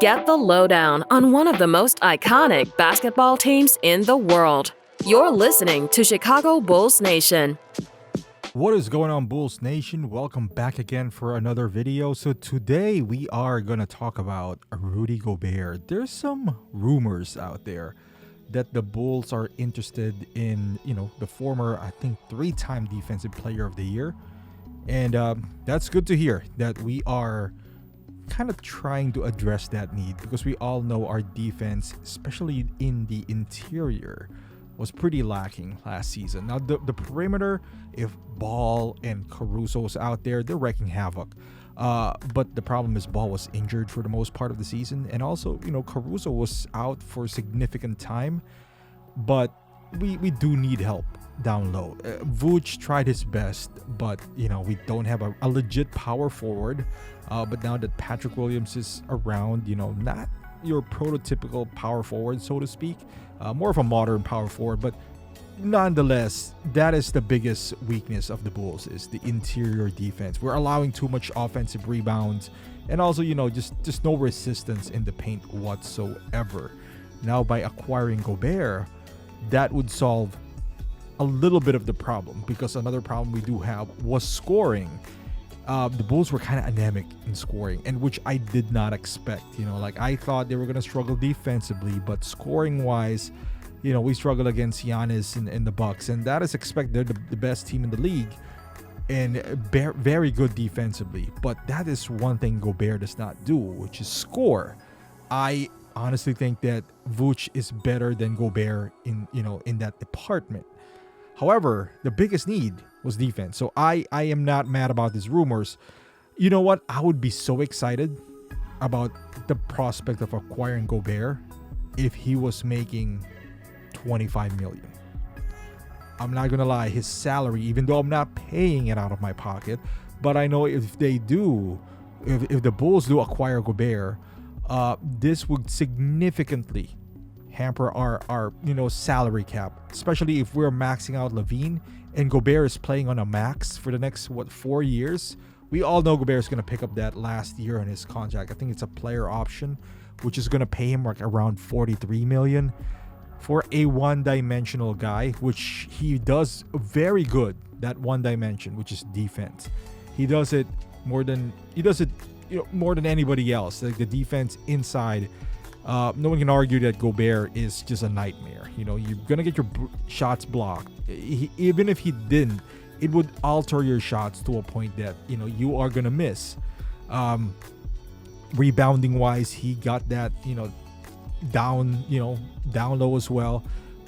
Get the lowdown on one of the most iconic basketball teams in the world. You're listening to Chicago Bulls Nation. What is going on, Bulls Nation? Welcome back again for another video. So today we are going to talk about Rudy Gobert. There's some rumors out there that the Bulls are interested in, the former, I think, 3-time Defensive Player of the Year. And that's good to hear that we are kind of trying to address that need, because we all know our defense, especially in the interior, was pretty lacking last season. Now, the perimeter, if Ball and Caruso's out there, they're wreaking havoc. But the problem is Ball was injured for the most part of the season. And also, Caruso was out for significant time. But we do need help down low. Vooch tried his best, but, we don't have a legit power forward. But now that Patrick Williams is around, not your prototypical power forward, so to speak, more of a modern power forward, but nonetheless, that is the biggest weakness of the Bulls, is the interior defense. We're allowing too much offensive rebounds, and also, just no resistance in the paint whatsoever. Now, by acquiring Gobert, that would solve a little bit of the problem, because another problem we do have was scoring. The Bulls were kind of anemic in scoring, and which I did not expect. I thought they were going to struggle defensively, but scoring wise, we struggled against Giannis and the Bucks, and that is expected. They're the best team in the league and very good defensively, but that is one thing Gobert does not do, which is score. I honestly think that Vooch is better than Gobert in that department. However, the biggest need was defense. So I am not mad about these rumors. You know what? I would be so excited about the prospect of acquiring Gobert if he was making $25 million. I'm not going to lie, his salary, even though I'm not paying it out of my pocket, but I know if they do, if the Bulls do acquire Gobert, this would significantly hamper our salary cap, especially if we're maxing out LaVine and Gobert is playing on a max for the next 4 years. We all know Gobert is going to pick up that last year in his contract. I think it's a player option, which is going to pay him like around $43 million for a one-dimensional guy, which he does very good. That one dimension, which is defense, he does it more than anybody else. Like the defense inside. No one can argue that Gobert is just a nightmare. You're going to get your shots blocked. Even if he didn't, it would alter your shots to a point that, you are going to miss. Rebounding wise, he got that, down low as well.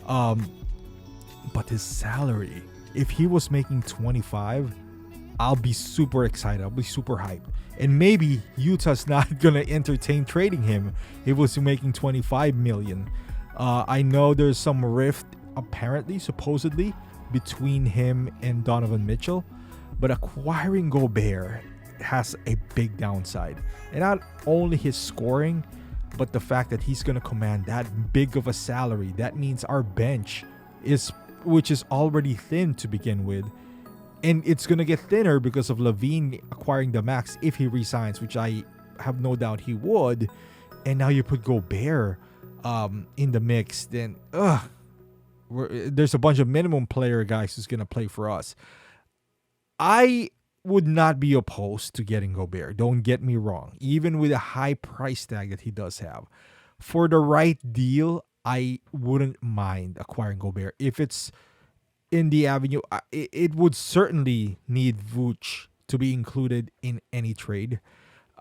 But his salary, if he was making 25, I'll be super excited. I'll be super hyped. And maybe Utah's not going to entertain trading him if he was making $25 million. I know there's some rift, apparently, supposedly, between him and Donovan Mitchell. But acquiring Gobert has a big downside. And not only his scoring, but the fact that he's going to command that big of a salary. That means our bench, which is already thin to begin with, and it's going to get thinner because of LaVine acquiring the max if he resigns, which I have no doubt he would. And now you put Gobert in the mix, then there's a bunch of minimum player guys who's going to play for us. I would not be opposed to getting Gobert. Don't get me wrong. Even with a high price tag that he does have. For the right deal, I wouldn't mind acquiring Gobert. If it's in the avenue, it would certainly need Vooch to be included in any trade.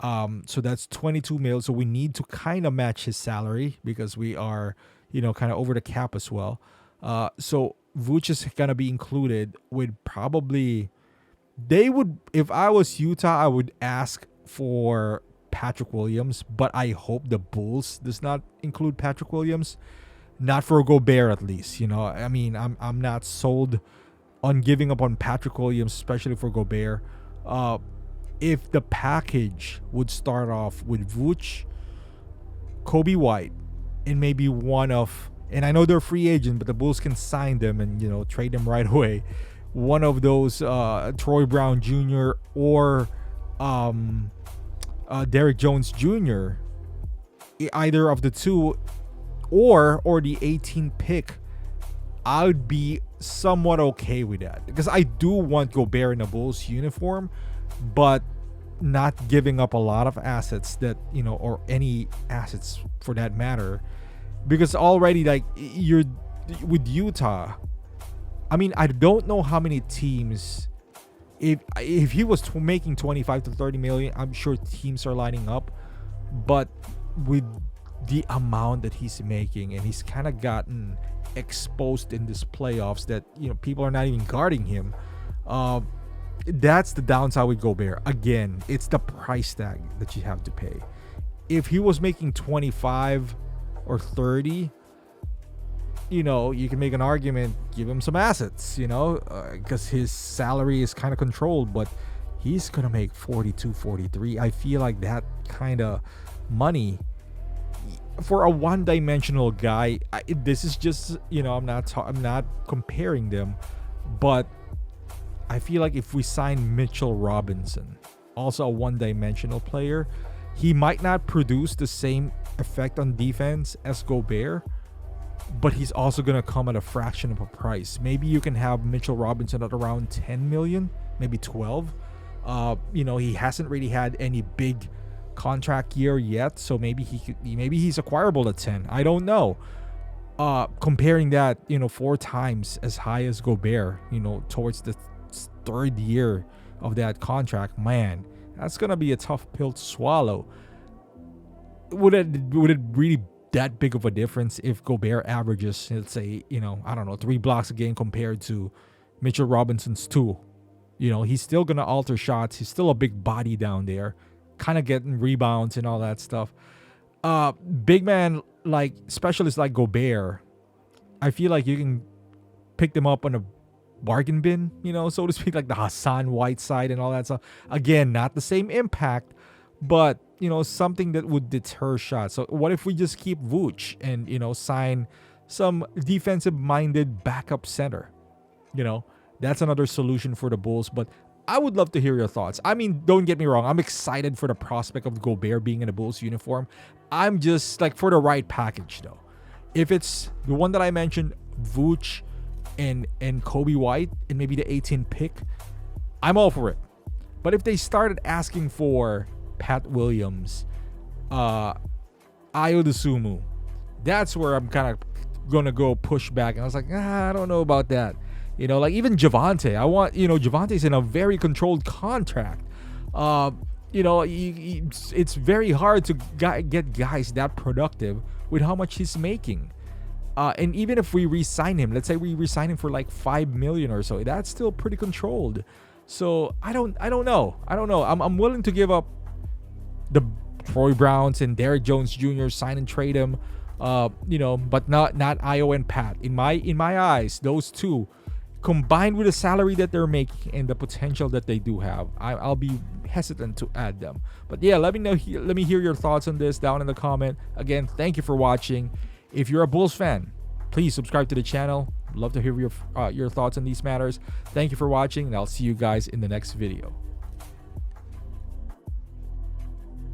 So that's 22 mil. So we need to kind of match his salary because we are, kind of over the cap as well. So Vooch is going to be included with probably, if I was Utah, I would ask for Patrick Williams, but I hope the Bulls does not include Patrick Williams. Not for Gobert, at least. I'm not sold on giving up on Patrick Williams, especially for Gobert. If the package would start off with Vooch, Kobe White, and maybe and I know they're free agent, but the Bulls can sign them and trade them right away. One of those Troy Brown Jr. or Derrick Jones Jr. either of the two or the 18 pick, I would be somewhat okay with that, because I do want Gobert in a Bulls uniform, but not giving up a lot of assets that, or any assets for that matter, because already, like, you're with Utah. I mean, I don't know how many teams, if he was making 25 to 30 million, I'm sure teams are lining up, but with the amount that he's making, and he's kind of gotten exposed in this playoffs that people are not even guarding him, that's the downside with Gobert. Again, it's the price tag that you have to pay. If he was making 25 or 30, you can make an argument, give him some assets, because his salary is kind of controlled, but he's gonna make 42, 43. I feel like that kind of money for a one-dimensional guy, this is just, I'm not comparing them, but I feel like if we sign Mitchell Robinson, also a one-dimensional player, he might not produce the same effect on defense as Gobert, but he's also going to come at a fraction of a price. Maybe you can have Mitchell Robinson at around 10 million, maybe 12. He hasn't really had any big contract year yet, so maybe he's acquirable at 10. I don't know. Comparing that, 4 times as high as Gobert, towards the third year of that contract, man, that's gonna be a tough pill to swallow. Would it really that big of a difference if Gobert averages, let's say, 3 blocks a game compared to Mitchell Robinson's 2? He's still gonna alter shots. He's still a big body down there, kind of getting rebounds and all that stuff. Big man, like specialists like Gobert, I feel like you can pick them up on a bargain bin, so to speak, like the Hassan Whiteside and all that stuff. Again, not the same impact, but something that would deter shots. So what if we just keep Vooch and sign some defensive minded backup center? That's another solution for the Bulls. But I would love to hear your thoughts. I mean, don't get me wrong, I'm excited for the prospect of Gobert being in a Bulls uniform. I'm just like, for the right package though. If it's the one that I mentioned, Vooch and Kobe White, and maybe the 18 pick, I'm all for it. But if they started asking for Pat Williams, Ayo Dosunmu, that's where I'm kind of gonna go push back. And I was like, I don't know about that. Like even Javante, I want, Javante's in a very controlled contract. It's very hard to get guys that productive with how much he's making. And even if we re-sign him, let's say we re-sign him for like 5 million or so, that's still pretty controlled. So I don't know. I'm willing to give up the Troy Browns and Derrick Jones Jr., sign and trade him, but not Ayo and Pat. In my eyes, those two, combined with the salary that they're making and the potential that they do have, I'll be hesitant to add them. But yeah, let me hear your thoughts on this down in the comment. Again, thank you for watching. If you're a Bulls fan, please subscribe to the channel. Love to hear your thoughts on these matters. Thank you for watching, and I'll see you guys in the next video.